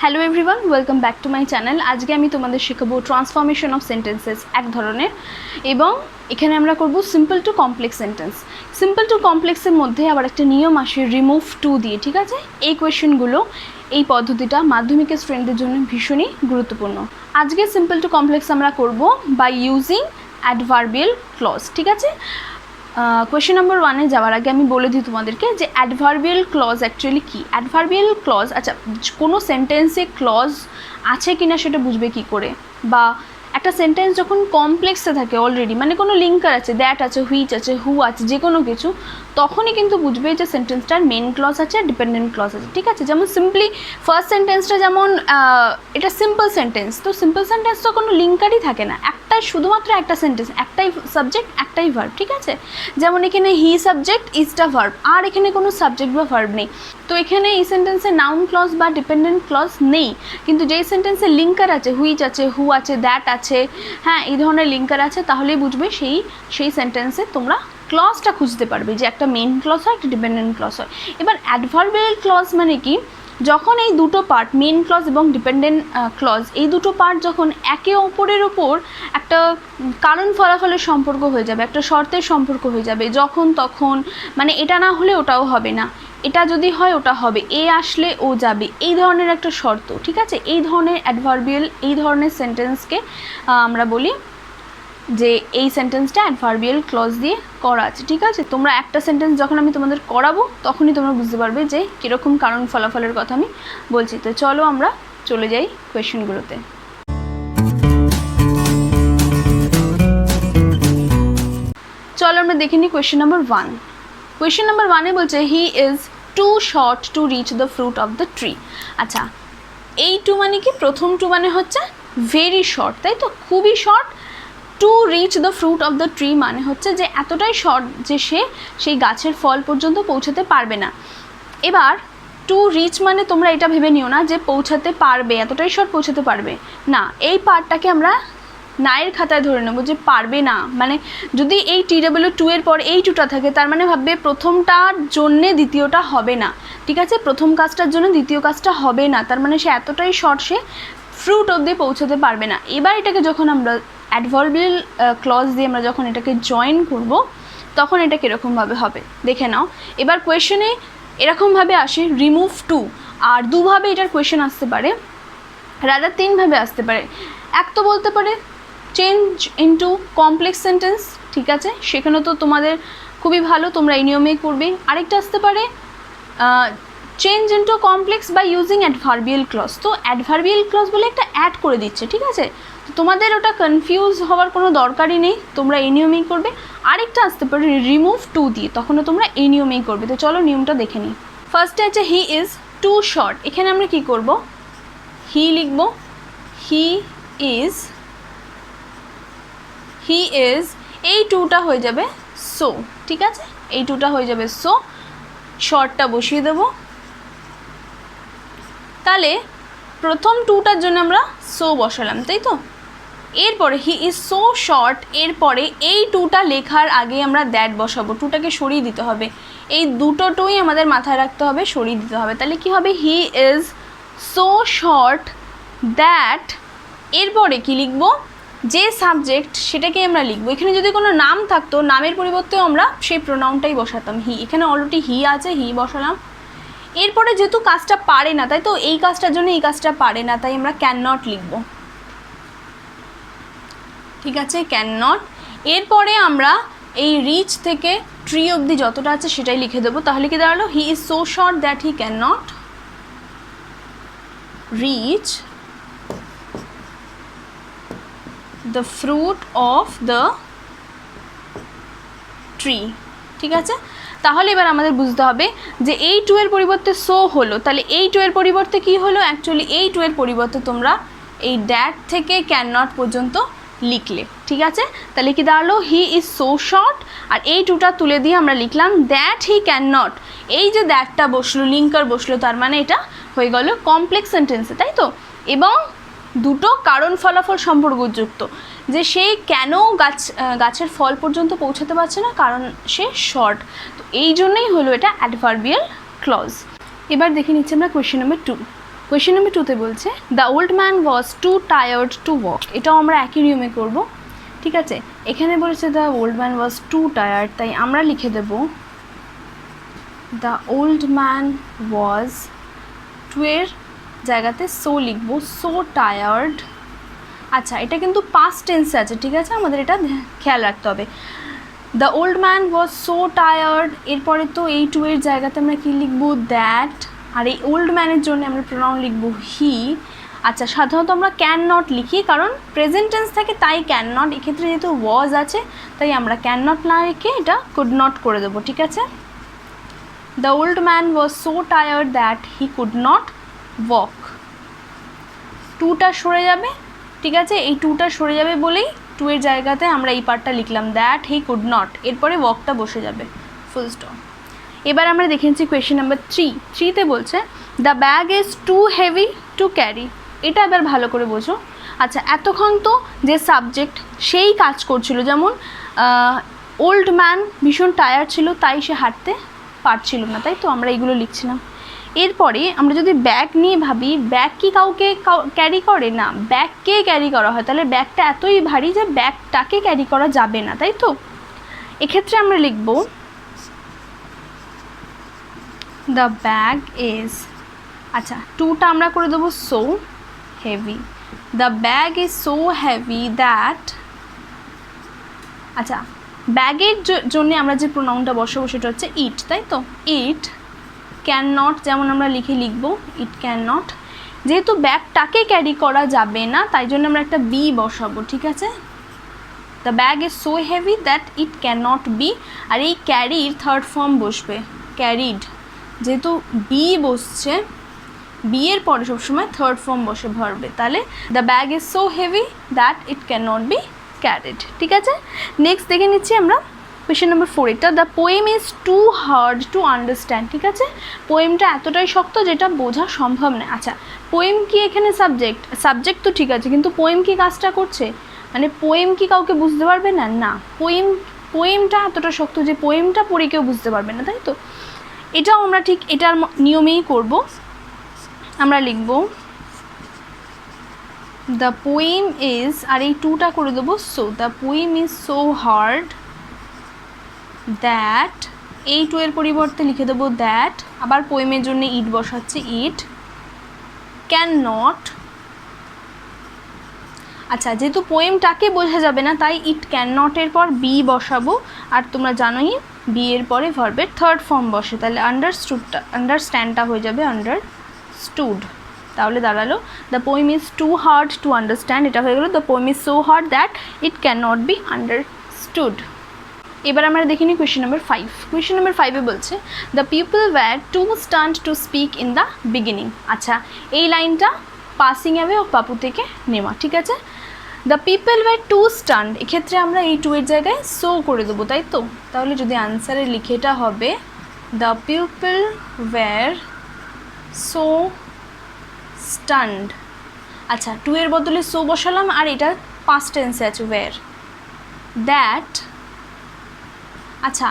Hello everyone, welcome back to my channel. আজকে আমি তোমাদের শেখাবো ট্রান্সফরমেশন অফ সেন্টেন্সেস এক ধরনের, এবং এখানে আমরা করব simple to complex sentence. Simple to কমপ্লেক্সের মধ্যে আবার একটা নিয়ম আসে রিমুভ টু দিয়ে, ঠিক আছে? এই কোয়েশ্চেনগুলো, এই পদ্ধতিটা মাধ্যমিকের স্টুডেন্টদের জন্য ভীষণই গুরুত্বপূর্ণ। আজকে সিম্পল টু কমপ্লেক্স আমরা করব বাই ইউজিং অ্যাডভার্বিয়াল ক্লজ, ঠিক আছে? কোয়েশ্চেন নাম্বার 1-এ যাওয়ার আগে আমি বলে দিই তোমাদেরকে যে অ্যাডভার্বিয়াল ক্লজ অ্যাকচুয়ালি কী। অ্যাডভার্বিয়াল ক্লজ, আচ্ছা, কোনো সেন্টেন্সে ক্লজ আছে কি না সেটা বুঝবে কী করে, বা একটা সেন্টেন্স যখন কমপ্লেক্সে থাকে অলরেডি, মানে কোনো লিঙ্কার আছে, দ্যাট আছে, হুইচ আছে, হু আছে, যে কোনো কিছু, তখনই কিন্তু বুঝবে যে সেন্টেন্সটার মেন ক্লজ আছে আর ডিপেন্ডেন্ট ক্লজ আছে, ঠিক আছে? যেমন সিম্পলি ফার্স্ট সেন্টেন্সটা, যেমন এটা সিম্পল সেন্টেন্স, তো সিম্পল সেন্টেন্স তো কোনো লিঙ্কারই থাকে না, একটাই, শুধুমাত্র একটা সেন্টেন্স, একটাই সাবজেক্ট একটাই ভার্ব, ঠিক আছে? যেমন এখানে হি সাবজেক্ট, ইজটা ভার্ব, আর এখানে কোনো সাবজেক্ট বা ভার্ব নেই। তো এখানে এই সেন্টেন্সে নাউন ক্লজ বা ডিপেন্ডেন্ট ক্লজ নেই, কিন্তু যেই সেন্টেন্সে লিঙ্কার আছে, হুইচ আছে, হু আছে, দ্যাট আছে, হ্যাঁ, এই ধরনের লিঙ্কার আছে, তাহলেই বুঝবে সেই সেন্টেন্সে তোমরা ক্লজটা খুঁজতে পারবে যে একটা মেইন ক্লজ হয়, একটা ডিপেন্ডেন্ট ক্লজ হয়। এবার অ্যাডভার্বিয়াল ক্লজ মানে কি, যখন এই দুটো পার্ট, মেইন ক্লজ এবং ডিপেন্ডেন্ট ক্লজ, এই দুটো পার্ট যখন একে অপরের ওপর একটা কারণ ফলাফলের সম্পর্ক হয়ে যাবে, একটা শর্তের সম্পর্ক হয়ে যাবে, যখন তখন, মানে এটা না হলে ওটাও হবে না, এটা যদি হয় ওটা হবে, এ আসলে ও যাবে, এই ধরনের একটা শর্ত, ঠিক আছে? এই ধরনের অ্যাডভার্বিয়াল, এই ধরনের সেন্টেন্সকে আমরা বলি যে এই সেন্টেন্সটা অ্যাডভার্বিয়াল ক্লজ দিয়ে করা আছে, ঠিক আছে? তোমরা একটা সেন্টেন্স যখন আমি তোমাদের করাবো তখনই তোমরা বুঝতে পারবে যে কীরকম কারণ ফলাফলের কথা আমি বলছি। তো চলো আমরা চলে যাই কোয়েশ্চেনগুলোতে। চলো আমরা দেখে নিই কোয়েশ্চেন নাম্বার 1। কোয়েশ্চেন নাম্বার 1-এ বলছে he is too short to reach the fruit of the tree. আচ্ছা, এই টু মানে কি? প্রথম টু মানে হচ্ছে ভেরি শর্ট, তাই তো, খুবই short. To reach the fruit of the tree মানে হচ্ছে যে এতটাই শর্ট যে সে সেই গাছের ফল পর্যন্ত পৌঁছাতে পারবে না। এবার টু রিচ মানে তোমরা এটা ভেবে নিও না যে পৌঁছাতে পারবে, এতটাই শর্ট পৌঁছাতে পারবে না, এই পার্টটাকে আমরা নায়ের খাতায় ধরে নেবো যে পারবে না। মানে যদি এই TW2 এর পর এই টুটা থাকে, তার মানে ভাববে প্রথমটার জন্যে দ্বিতীয়টা হবে না, ঠিক আছে? প্রথম কাজটার জন্য দ্বিতীয় কাজটা হবে না, তার মানে সে এতটাই শর্ট, সে ফ্রুট অবধি পৌঁছাতে পারবে না। এবার এটাকে যখন আমরা অ্যাডভার্বিয়াল ক্লজ দিয়ে আমরা যখন এটাকে জয়েন করব, তখন এটা কীরকমভাবে হবে দেখে নাও। এবার কোয়েশ্চেনে এরকমভাবে আসে রিমুভ টু, আর দুভাবে এটার কোয়েশ্চেন আসতে পারে, রাদার তিনভাবে আসতে পারে। এক তো বলতে পারে চেঞ্জ ইনটু কমপ্লেক্স সেন্টেন্স, ঠিক আছে? সেখানে তো তোমাদের খুবই ভালো, তোমরা এই নিয়মেই করবে। আরেকটা আসতে পারে change into complex by using adverbial clause. তো অ্যাডভার্বিয়াল ক্লজ বলে একটা অ্যাড করে দিচ্ছে, ঠিক আছে? তো তোমাদের ওটা কনফিউজ হওয়ার কোনো দরকারই নেই, তোমরা এই নিয়মেই করবে। আরেকটা আসতে পারে রিমুভ টু দিয়ে, তখনও তোমরা এই নিয়মেই করবে। তো চলো নিয়মটা দেখে নিই। ফার্স্টে আছে হি ইজ টু শর্ট, এখানে আমরা কি করব? হি লিখব, হি ইজ এই টুটা হয়ে যাবে সো, ঠিক আছে? এই টুটা হয়ে যাবে সো, শর্টটা বসিয়ে দেবো। তাহলে প্রথম টুটার জন্য আমরা সো বসালাম, তাই তো? এরপরে হি ইজ সো শর্ট, এরপরে এই টুটা লেখার আগে আমরা দ্যাট বসাবো, টুটাকে সরিয়ে দিতে হবে, এই দুটো টুই আমাদের মাথায় রাখতে হবে, সরিয়ে দিতে হবে। তাহলে কি হবে? He is so short that, এরপরে কি লিখবো? যে সাবজেক্ট সেটাকেই আমরা লিখবো। এখানে যদি কোনো নাম থাকতো, নামের পরিবর্তেও আমরা সেই প্রোনাউনটাই বসাতাম, হি। এখানে অলরেডি হি আছে, হি বসালাম। এরপরে যেহেতু কাজটা পারে না, তাই তো, এই কাজটার জন্য এই কাজটা পারে না, তাই আমরা ক্যান নট লিখবো, ঠিক আছে? Can not. এরপরে আমরা এই রিচ থেকে ট্রি অবধি যতটা আছে সেটাই লিখে দেবো। তাহলে কি দাঁড়ালো? He is so short that he can not rich the fruit of the tree, ঠিক আছে? তাহলে এবার আমাদের বুঝতে হবে যে এই টু এর পরিবর্তে সো হলো, তাহলে এই টু এর পরিবর্তে কি হলো? অ্যাকচুয়ালি এই টু এর পরিবর্তে তোমরা এই ড্যাট থেকে ক্যান নট পর্যন্ত লিখলে, ঠিক আছে? তাহলে কি দাঁড়ালো? হি ইজ সো শর্ট, আর এই টুটা তুলে দিয়ে আমরা লিখলাম দ্যাট হি ক্যান নট। এই যে দ্যাটটা বসলো, লিঙ্কার বসলো, তার মানে এটা হয়ে গেল কমপ্লেক্স সেন্টেন্সে, তাই তো? এবং দুটো কারণ ফলাফল সম্পর্কযুক্ত, যে সে কেন গাছের ফল পর্যন্ত পৌঁছাতে পারছে না, কারণ সে শর্ট। তো এই জন্যই হলো এটা অ্যাডভার্বিয়াল ক্লজ। এবার দেখে নিচ্ছি আমরা কোয়েশ্চেন নাম্বার 2। কোয়েশ্চেন নাম্বার 2তে বলছে the old man was too tired to walk. এটাও আমরা একই নিয়মে করব, ঠিক আছে। এখানে বলেছে the old man was too tired, তাই আমরা লিখে দেব the old man was, too এর জায়গাতে সো লিখবো, সো টায়ার্ড। আচ্ছা, এটা কিন্তু পাস্ট টেন্সে আছে, ঠিক আছে, আমাদের এটা খেয়াল রাখতে হবে। The old man was so tired, এরপরে তো এই টু এর জায়গাতে আমরা কী লিখবো, দ্যাট। আর এই ওল্ড ম্যানের জন্য আমরা প্রোনাউন লিখবো হি। আচ্ছা, সাধারণত আমরা ক্যান নট লিখি, কারণ প্রেজেন্ট টেন্স থাকে তাই ক্যান নট। এক্ষেত্রে যেহেতু ওয়াজ আছে তাই আমরা ক্যান নট না রেখে এটা কুড নট করে দেবো, ঠিক আছে। The old man was so tired that he could not walk. টুটা সরে যাবে, ঠিক আছে, এই টুটা সরে যাবে বলেই টু এর জায়গাতে আমরা এই পার্টটা লিখলাম দ্যাট হি কুড নট, এরপরে ওয়াকটা বসে যাবে, ফুল স্টপ। এবার আমরা দেখে নিচ্ছি কোয়েশ্চেন নাম্বার 3তে বলছে the bag is too heavy to carry. এটা এবার ভালো করে বোঝো। আচ্ছা, এতক্ষণ তো যে সাবজেক্ট সেই কাজ করছিল, যেমন ওল্ড ম্যান ভীষণ টায়ার্ড ছিল তাই সে হাঁটতে পারছিল না, তাই তো আমরা এইগুলো লিখছিলাম। এরপরে আমরা যদি ব্যাগ নিয়ে ভাবি, ব্যাগ কি কাউকে ক্যারি করে না, ব্যাগকে ক্যারি করা হয়, তাহলে ব্যাগটা এতই ভারী যে ব্যাগটাকে ক্যারি করা যাবে না, তাই তো। এক্ষেত্রে আমরা লিখব দ্য ব্যাগ ইজ, আচ্ছা টুটা আমরা করে দেবো so heavy, the bag is so heavy that, আচ্ছা ব্যাগের জন্য আমরা যে প্রোনাউনটা বসাবো সেটা হচ্ছে ইট, তাই তো। ইট ক্যান নট, যেমন আমরা লিখব ইট ক্যান নট, যেহেতু ব্যাগটাকে ক্যারি করা যাবে না তাই জন্য আমরা একটা বি বসাবো, ঠিক আছে। The bag is so heavy that it can not be, আর এই ক্যারির থার্ড ফর্ম বসবে ক্যারিড, যেহেতু বি বসছে, বি এর পরে সবসময় থার্ড ফর্ম বসে ভার্বে, তাহলে the bag is so heavy that it can not be carried, ঠিক আছে। নেক্সট দেখে নিচ্ছি আমরা কোয়েশ্চেন নাম্বার 4, এটা the poem is too hard to understand, ঠিক আছে। পোয়েমটা এতটাই শক্ত যেটা বোঝা সম্ভব নয়। আচ্ছা, পোয়েম কি এখানে সাবজেক্ট তো ঠিক আছে, কিন্তু পোয়েম কি কাজটা করছে, মানে পোয়েম কি কাউকে বুঝতে পারবে না, না, পোয়েমটা এতটা শক্ত যে পোয়েমটা পড়ে কেউ বুঝতে পারবে না, তাই তো। এটাও আমরা ঠিক এটার নিয়মেই করব, আমরা লিখব দ্য পোয়েম ইজ, আর এই টুটা করে দেবো so, the poem is so hard that, এই টু এর পরিবর্তে লিখে দেবো দ্যাট, আবার পোয়েমের জন্য ইট বসাচ্ছে, ইট ক্যান নট, আচ্ছা যেহেতু পোয়েমটাকে বোঝা যাবে না তাই ইট ক্যান নটের পর বি বসাবো, আর তোমরা জানোই বি এর পরে ভার্বের থার্ড ফর্ম বসে, তাহলে আন্ডারস্ট্যান্ডটা হয়ে যাবে আন্ডারস্টুড, তাহলে দাঁড়ালো the poem is too hard to understand, এটা হয়ে গেল the poem is so hard that it can not be understood. এবার আমরা দেখে নিই কোয়েশ্চেন নাম্বার 5। কোয়েশ্চেন নাম্বার 5-এ বলছে the people were too stunt to speak in the beginning. আচ্ছা, এই লাইনটা পাসিং অ্যাওয়ে ও পাপু থেকে নেওয়া, ঠিক আছে। The people were too stunt, এক্ষেত্রে আমরা এই টু এর জায়গায় সো করে দেবো, তাই তো। তাহলে যদি আনসারে লিখেটা হবে the people wire so stand. আচ্ছা, টু এর বদলে সো বসালাম, আর এটা পাস্ট টেন্সে আছে ওয়্যার, দ্যাট, আচ্ছা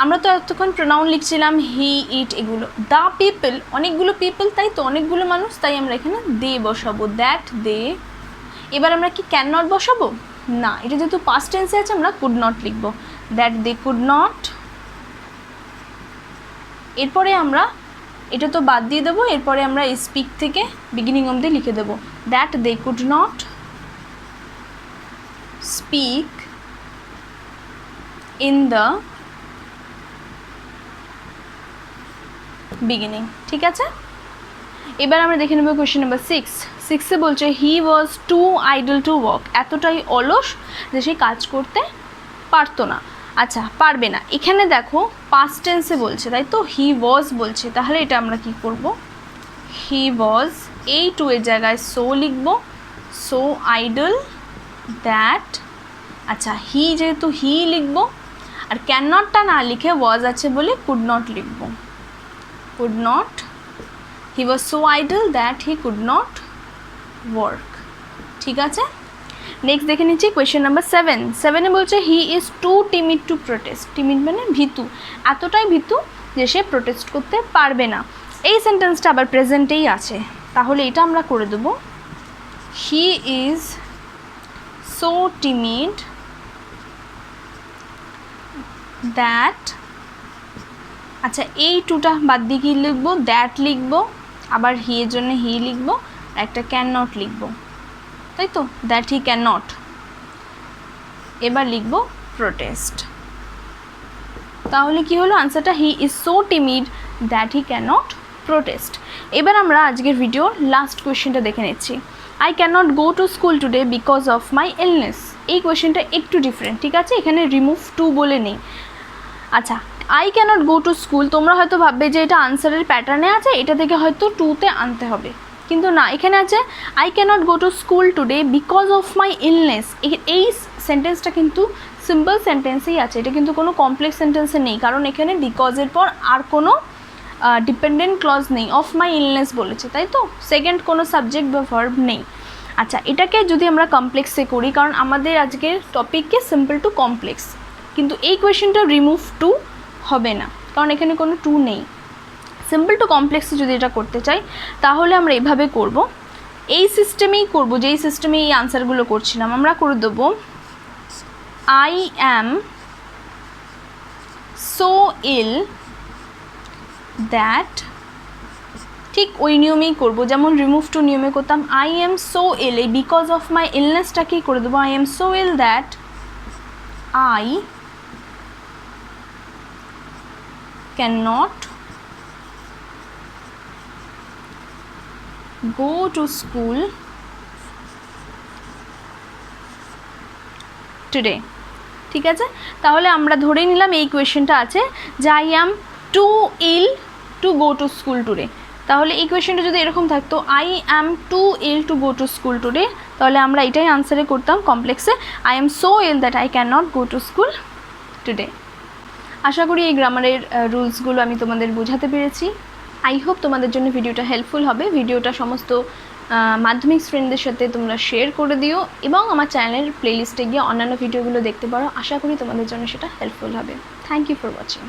আমরা তো এতক্ষণ প্রোনাউন লিখছিলাম হি ইট এগুলো, দ্য পিপল অনেকগুলো পিপল, তাই তো অনেকগুলো মানুষ, তাই আমরা এখানে দে বসাবো, দ্যাট দে। এবার আমরা কি ক্যান নট বসাবো না, এটা যেহেতু পাস্ট টেন্সে আছে আমরা কুড নট লিখবো, দ্যাট দে কুড নট। এরপরে আমরা এটা তো বাদ দিয়ে দেবো, এরপরে আমরা স্পিক থেকে বিগিনিং অবধি লিখে দেবো, that they could not speak in the beginning, ঠিক আছে। এবার আমরা দেখে নেব কোয়েশ্চেন নাম্বার 6-এ বলছে হি ওয়াজ টু আইডল টু ওয়াক, এতটাই অলস যে সে কাজ করতে পারতো না। আচ্ছা, পারবে না, এখানে দেখো পাস্ট টেন্সে বলছে, তাই তো হি ওয়াজ বলছে, তাহলে এটা আমরা কি করব, হি ওয়াজ, এই টু এর জায়গায় সো লিখব, সো আইডল দ্যাট, আচ্ছা হি যেহেতু হি লিখব, আর ক্যান নটটা না লিখে ওয়াজ আছে বলে কুড নট লিখব, could not, he was so idle that he could not work, ঠিক আছে। নেক্সট দেখে নিচ্ছি কোয়েশ্চেন নাম্বার 7-এ বলছে he is too timid to protest, timid মানে ভীতু, এতটাই ভীতু যে সে প্রোটেস্ট করতে পারবে না। এই সেন্টেন্সটা আবার প্রেজেন্টেই আছে, তাহলে এটা আমরা করে দেবো he is so timid that, আচ্ছা এই টুটা বাদ দিয়ে কী লিখবো, দ্যাট লিখবো, আবার হি এর জন্য হি লিখবো, একটা ক্যান নট লিখবো, তাই তো, দ্যাট হি ক্যান নট। এবার লিখবো প্রোটেস্ট। তাহলে কি হলো আনসারটা, he is so timid that he can not protest. এবার আমরা আজকের ভিডিওর লাস্ট কোয়েশ্চেনটা দেখে নিচ্ছি। I can not go to school today because of my illness. এই কোয়েশ্চেনটা একটু ডিফারেন্ট, ঠিক আছে, এখানে রিমুভ টু বলে নেই। আচ্ছা, I can not go to school, তোমরা হয়তো ভাববে যে এটা আনসারের প্যাটার্নে আছে, এটা থেকে হয়তো টুতে আনতে হবে, কিন্তু না, এখানে আছে I can not go to school today because of my illness. এই সেন্টেন্সটা কিন্তু সিম্পল সেন্টেন্সেই আছে, এটা কিন্তু কোনো কমপ্লেক্স সেন্টেন্সে নেই, কারণ এখানে বিকজের পর আর কোনো ডিপেন্ডেন্ট ক্লজ নেই, অফ মাই ইলনেস বলেছে, তাই তো, সেকেন্ড কোনো সাবজেক্ট বা ভার্ব নেই। আচ্ছা, এটাকে যদি আমরা কমপ্লেক্সে করি, কারণ আমাদের আজকের টপিককে সিম্পল টু কমপ্লেক্স, কিন্তু এই কোয়েশ্চেনটা রিমুভ টু হবে না, কারণ এখানে কোনো টু নেই। সিম্পল টু কমপ্লেক্সে যদি এটা করতে চাই তাহলে আমরা এভাবে করব, এই সিস্টেমেই করব, যেই সিস্টেমে এই আনসারগুলো করছিলাম। আমরা করে দেবো I am so ill that, ঠিক ওই নিয়মেই করব, যেমন রিমুভ টু নিয়মে করতাম। আই এম সো ইল, এই বিকজ অফ মাই ইলনেসটাকেই করে দেবো I am so ill that I cannot go to school today, ঠিক আছে। তাহলে আমরা ধরে নিলাম এই কোয়েশ্চেনটা আছে যে I am too ill to go to school today. তাহলে এই কোয়েশ্চেনটা যদি এরকম থাকতো I am too ill to go to school today, তাহলে আমরা এটাই আনসারে করতাম কমপ্লেক্সে, I am so ill that I can not go to school today. আশা করি এই গ্রামারের রুলসগুলো আমি তোমাদের বোঝাতে পেরেছি। আই হোপ তোমাদের জন্য ভিডিওটা হেল্পফুল হবে। ভিডিওটা সমস্ত মাধ্যমিক ফ্রেন্ডদের সাথে তোমরা শেয়ার করে দিও এবং আমার চ্যানেলের প্লেলিস্টে গিয়ে অন্যান্য ভিডিওগুলো দেখতে পারো। আশা করি তোমাদের জন্য সেটা হেল্পফুল হবে। Thank you for watching.